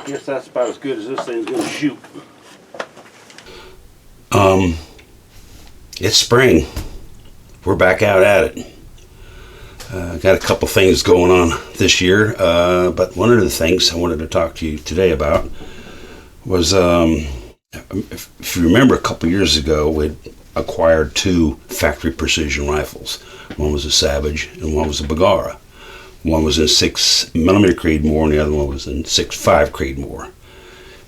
guess that's about as good as this thing's gonna shoot. It's spring. We're back out at it. Got a couple things going on this year, but one of the things I wanted to talk to you today about was, if you remember a couple years ago, we'd acquired two factory precision rifles. One was a Savage and one was a Bergara. One was in 6mm Creedmore and the other one was in 6.5 Creedmore.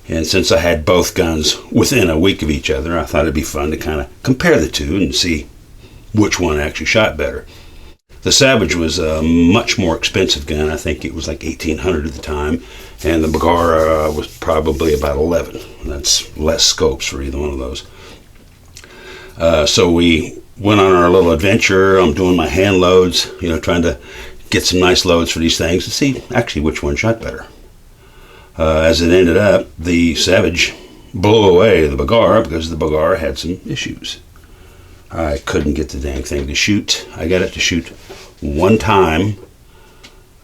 And since I had both guns within a week of each other, I thought it'd be fun to kind of compare the two and see which one actually shot better. The Savage was a much more expensive gun. I think it was like $1,800 at the time, and the Bergara was probably about $11. That's less scopes for either one of those. So we went on our little adventure. I'm doing my hand loads, trying to get some nice loads for these things to see actually which one shot better. As it ended up, the Savage blew away the Bergara because the Bergara had some issues. I couldn't get the dang thing to shoot. I got it to shoot one time,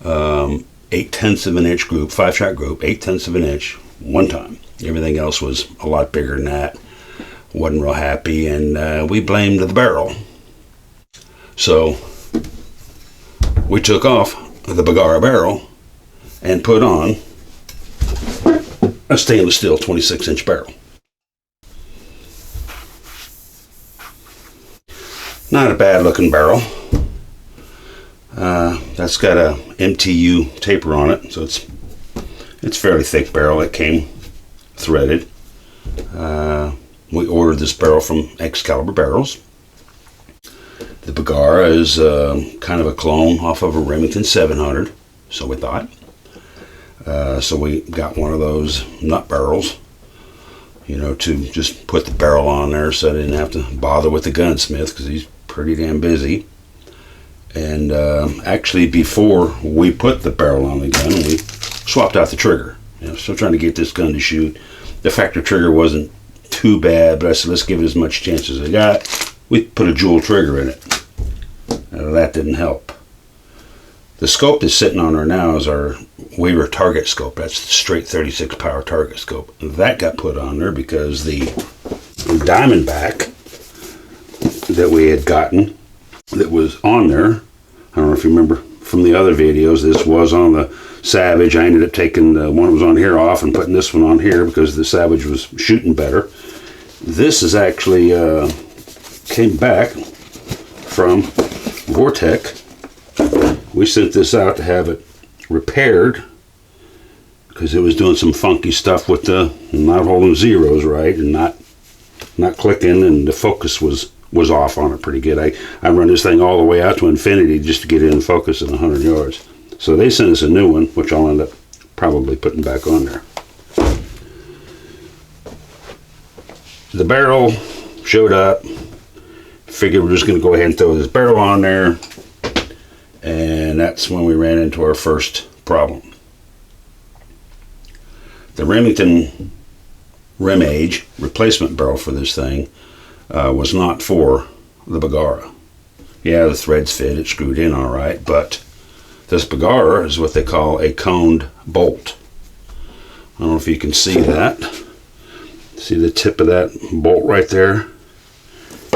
0.8 of an inch group, 5-shot group, 0.8 of an inch, one time. Everything else was a lot bigger than that. Wasn't real happy, and we blamed the barrel. So we took off the Bergara barrel and put on a stainless steel 26-inch barrel. Not a bad looking barrel. That's got a MTU taper on it, so it's fairly thick barrel. It came threaded. We ordered this barrel from Excalibur Barrels. The Bergara is kind of a clone off of a Remington 700, so we thought. So we got one of those nut barrels, to just put the barrel on there so I didn't have to bother with the gunsmith because he's pretty damn busy. And actually, before we put the barrel on the gun, we swapped out the trigger. Still trying to get this gun to shoot. The factory trigger wasn't too bad, but I said, let's give it as much chance as I got. We put a jewel trigger in it. That didn't help. The scope that's sitting on her now is our Weaver target scope. That's the straight 36 power target scope. That got put on there because the Diamondback that we had gotten that was on there, I don't know if you remember from the other videos, this was on the Savage. I ended up taking the one that was on here off and putting this one on here because the Savage was shooting better. This is actually came back from Vortec. We sent this out to have it repaired because it was doing some funky stuff with the not holding zeros right and not clicking, and the focus was off on it pretty good. I run this thing all the way out to infinity just to get it in focus at 100 yards. So they sent us a new one, which I'll end up probably putting back on there. The barrel showed up. Figured we're just going to go ahead and throw this barrel on there. And that's when we ran into our first problem. The Remington Rim-Age replacement barrel for this thing was not for the Bergara. Yeah, the threads fit, it screwed in all right, but this Bergara is what they call a coned bolt. I don't know if you can see that. See the tip of that bolt right there?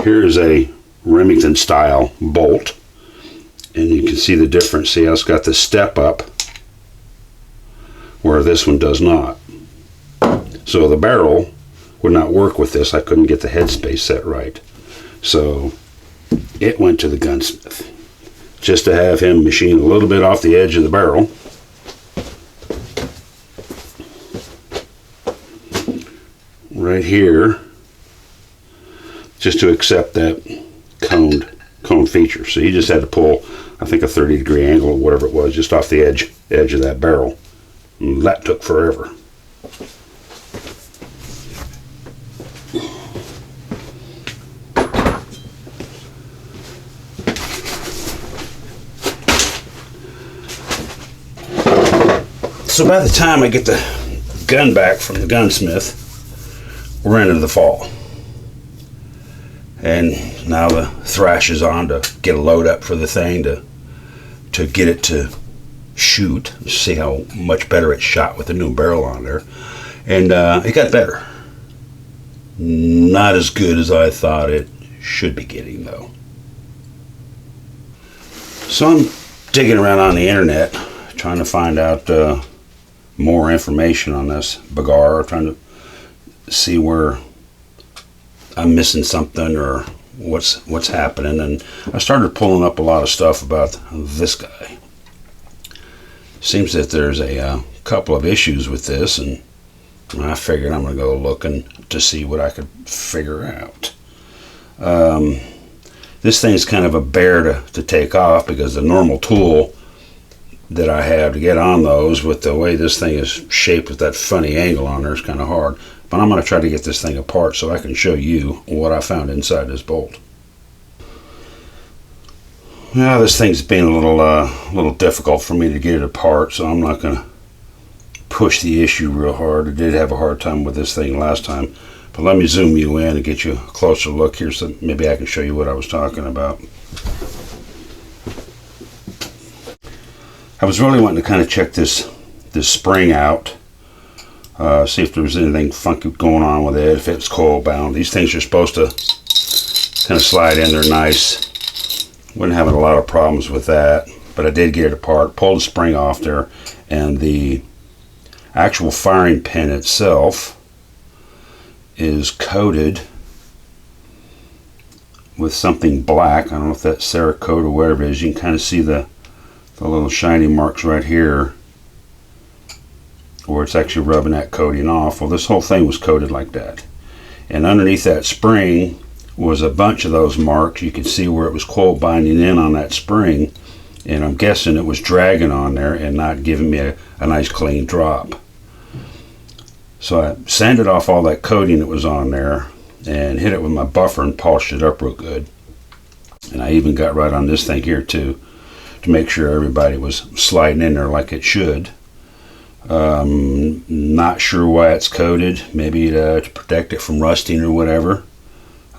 Here's a Remington style bolt, and you can see the difference. See how it's got the step up where this one does not. So the barrel would not work with this. I couldn't get the headspace set right. So it went to the gunsmith just to have him machine a little bit off the edge of the barrel. Right here, just to accept that cone feature. So you just had to pull, I think, a 30-degree angle or whatever it was, just off the edge of that barrel. And that took forever. So by the time I get the gun back from the gunsmith, we're into the fall. And now the thrash is on to get a load up for the thing to get it to shoot, see how much better it shot with the new barrel on there. And it got better. Not as good as I thought it should be getting, though. So I'm digging around on the internet, trying to find out more information on this Bergara, trying to see where I'm missing something or what's happening. And I started pulling up a lot of stuff about this guy. Seems that there's a couple of issues with this, and I figured I'm going to go looking to see what I could figure out. This thing's kind of a bear to take off, because the normal tool that I have to get on those, with the way this thing is shaped with that funny angle on there, is kind of hard. But I'm going to try to get this thing apart so I can show you what I found inside this bolt. Now this thing's been a little difficult for me to get it apart, so I'm not going to push the issue real hard. I did have a hard time with this thing last time, but let me zoom you in and get you a closer look here, so maybe I can show you what I was talking about. I was really wanting to kind of check this spring out, see if there was anything funky going on with it, if it's coil bound. These things are supposed to kind of slide in there nice. Wasn't having a lot of problems with that, but I did get it apart, pulled the spring off there, and the actual firing pin itself is coated with something black. I don't know if that's Cerakote or whatever it is. You can kind of see the little shiny marks right here where it's actually rubbing that coating off. Well, this whole thing was coated like that, and underneath that spring was a bunch of those marks. You could see where it was coil binding in on that spring, and I'm guessing it was dragging on there and not giving me a nice clean drop. So I sanded off all that coating that was on there and hit it with my buffer and polished it up real good. And I even got right on this thing here too, to make sure everybody was sliding in there like it should. Not sure why it's coated, maybe to protect it from rusting or whatever.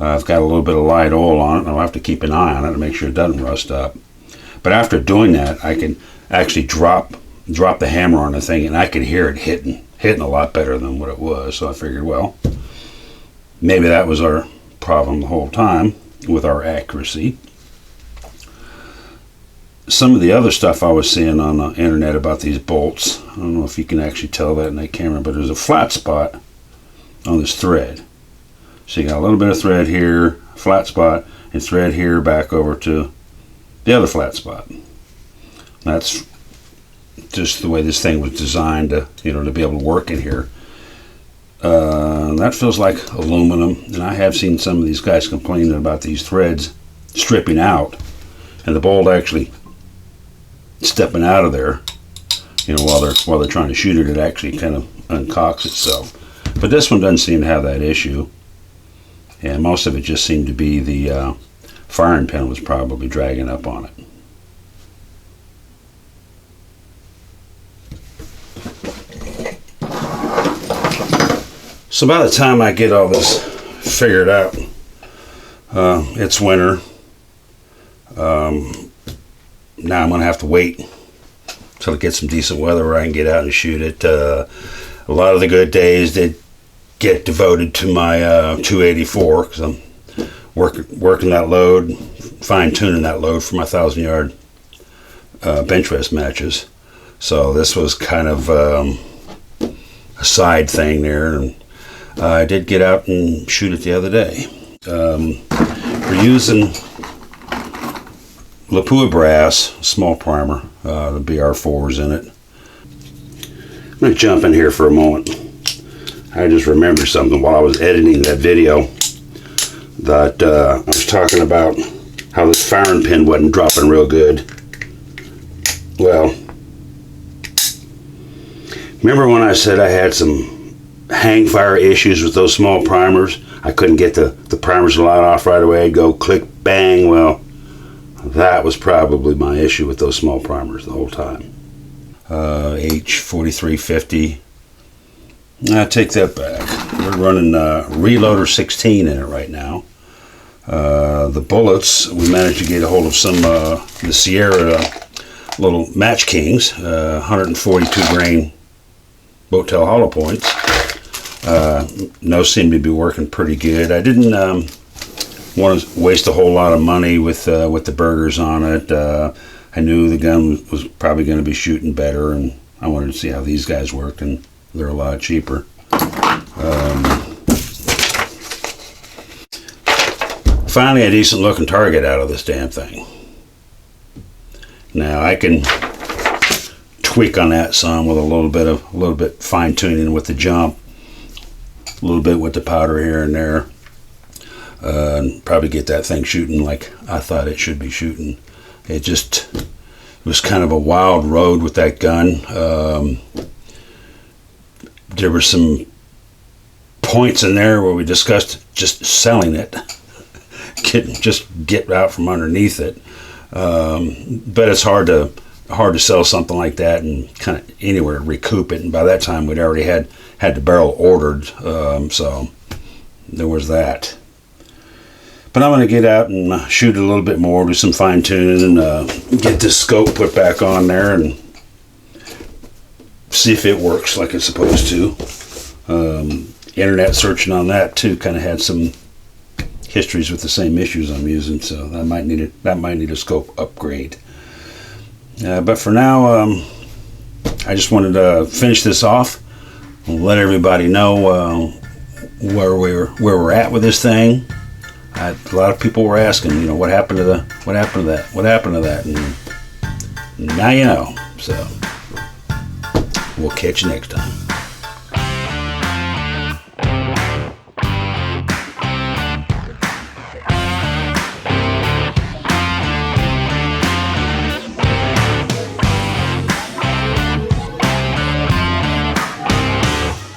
I've got a little bit of light oil on it, and I'll have to keep an eye on it to make sure it doesn't rust up. But after doing that, I can actually drop the hammer on the thing, and I could hear it hitting a lot better than what it was. So I figured, well, maybe that was our problem the whole time with our accuracy. Some of the other stuff I was seeing on the internet about these bolts, I don't know if you can actually tell that in that camera, but there's a flat spot on this thread. So you got a little bit of thread here, flat spot, and thread here back over to the other flat spot. That's just the way this thing was designed to be able to work in here. That feels like aluminum, and I have seen some of these guys complaining about these threads stripping out, and the bolt actually stepping out of there. While they're trying to shoot it actually kind of uncocks itself. But this one doesn't seem to have that issue. And most of it just seemed to be the firing pin was probably dragging up on it. So by the time I get all this figured out, it's winter. Now I'm going to have to wait until it gets some decent weather where I can get out and shoot it. A lot of the good days did get devoted to my 284, because I'm working that load, fine-tuning that load for my 1,000-yard bench rest matches. So this was kind of a side thing there, and I did get out and shoot it the other day. We're using Lapua brass, small primer, the BR4s in it. I'm going to jump in here for a moment. I just remembered something while I was editing that video, that I was talking about how this firing pin wasn't dropping real good. Well, remember when I said I had some hang fire issues with those small primers? I couldn't get the primers to light off right away. I'd go click, bang. Well, that was probably my issue with those small primers the whole time. H4350. I take that back. We're running Reloader 16 in it right now. The bullets, we managed to get a hold of some the Sierra little Match Kings, 142 grain Boattail hollow points. Those seem to be working pretty good. I didn't want to waste a whole lot of money with the burgers on it. I knew the gun was probably going to be shooting better, and I wanted to see how these guys worked, and they're a lot cheaper. Finally, a decent looking target out of this damn thing. Now I can tweak on that some with a little bit fine tuning with the jump, a little bit with the powder here and there, and probably get that thing shooting like I thought it should be shooting. It was kind of a wild road with that gun. There were some points in there where we discussed just selling it, get out from underneath it. But it's hard to sell something like that and kind of anywhere recoup it. And by that time, we'd already had the barrel ordered, so there was that. But I'm going to get out and shoot a little bit more, do some fine tuning, and get this scope put back on there and see if it works like it's supposed to. Internet searching on that too kind of had some histories with the same issues I'm using, so that might need a scope upgrade. But for now, I just wanted to finish this off and let everybody know where we're at with this thing. A lot of people were asking, what happened to that, and now you know. So we'll catch you next time.